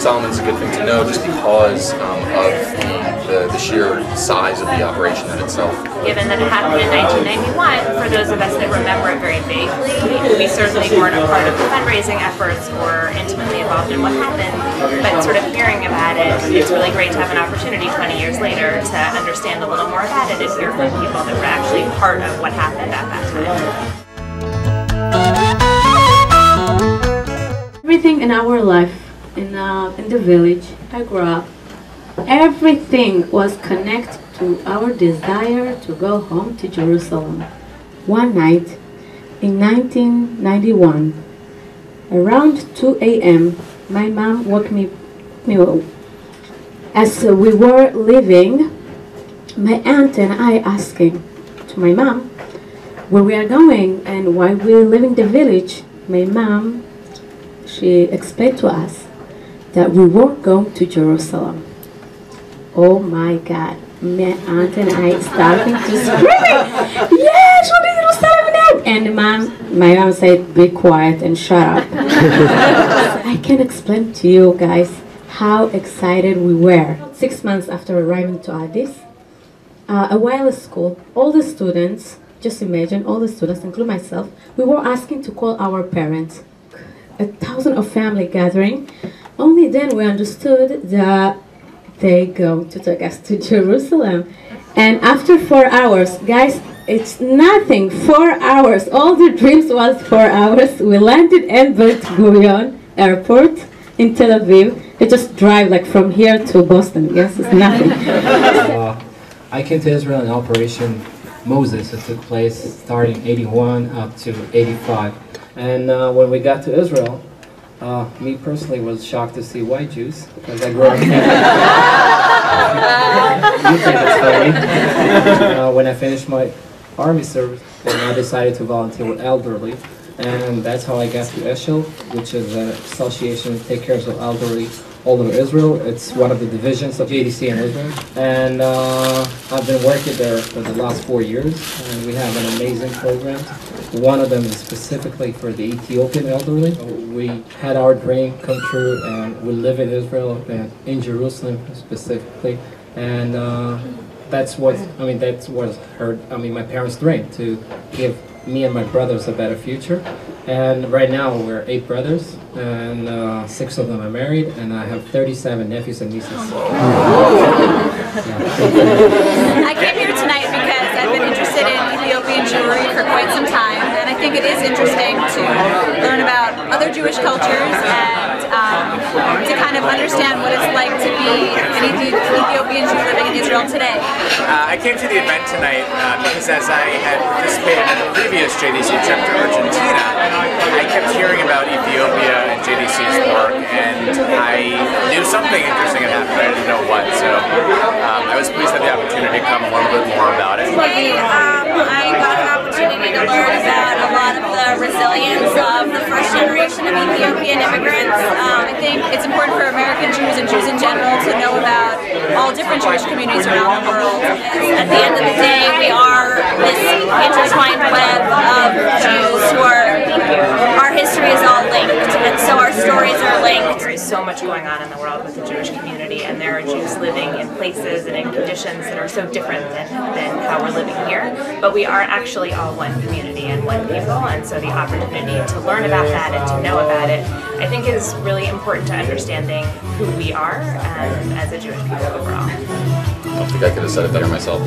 Solomon is a good thing to know just because of the sheer size of the operation in itself. Given that it happened in 1991, for those of us that remember it very vaguely, we certainly weren't a part of the fundraising efforts or intimately involved in what happened, but sort of hearing about it, it's really great to have an opportunity 20 years later to understand a little more about it and hear from people that were actually part of what happened at that time. Everything in our life, in the village I grew up, everything was connected to our desire to go home to Jerusalem. One night in 1991, around 2 a.m., my mom woke me up. As we were leaving, my aunt and I asking to my mom where we are going and why we're leaving the village. My mom, she explained to us that we were going to Jerusalem. Oh my God, my aunt and I starting to scream, yes, we're to Jerusalem! And my mom said, be quiet and shut up. So I can explain to you guys how excited we were. 6 months after arriving to Addis, a while at school, all the students, just imagine, all the students, including myself, we were asking to call our parents. 1,000 of family gathering. Only then we understood that they go to take us to Jerusalem. And after 4 hours, guys, it's nothing, 4 hours. All the dreams was 4 hours. We landed in Ben Gurion Airport in Tel Aviv. It just drive like from here to Boston. Yes, it's nothing. I came to Israel in Operation Moses. It took place starting 81 up to 85. And when we got to Israel, me personally was shocked to see white Jews because I grew up in you think it's funny. When I finished my army service, and I decided to volunteer with elderly, and that's how I got to Eshel, which is an association that takes care of the elderly all over Israel. It's one of the divisions of JDC in Israel, and I've been working there for the last 4 years, and we have an amazing program. One of them is specifically for the Ethiopian elderly. We had our dream come true, and we live in Israel and in Jerusalem specifically, and that's what my parents' dream, to give me and my brothers a better future. And right now we're 8 brothers, and 6 of them are married, and I have 37 nephews and nieces. I came here tonight because I've been interested in Ethiopian Jewry for quite some time, and I think it is interesting to learn about other Jewish cultures and to kind of understand what it's like to be an Ethiopian Jew living in Israel today. I came to the event tonight because as I had participated in a previous JDC trip to Argentina, I kept hearing about Ethiopia and JDC's work, and I knew something interesting had happened, but I didn't know what, so I was pleased to have the opportunity to come a little bit more about it. I got an opportunity to learn about a lot of the resilience of the first generation of Ethiopian immigrants. I think it's important for American Jews and Jews in general to know about all different Jewish communities around the world. At the end of the day, we are this intertwined web of Jews who our history is all linked, and so our stories are linked. There is so much going on in the world with the Jewish community, and there are Jews living in places and in conditions that are so different than how we're living here, but we are actually all one community and one people, and so the opportunity to learn about that and to know about it, I think, is really important to understanding who we are as a Jewish people overall. I don't think I could have said it better myself.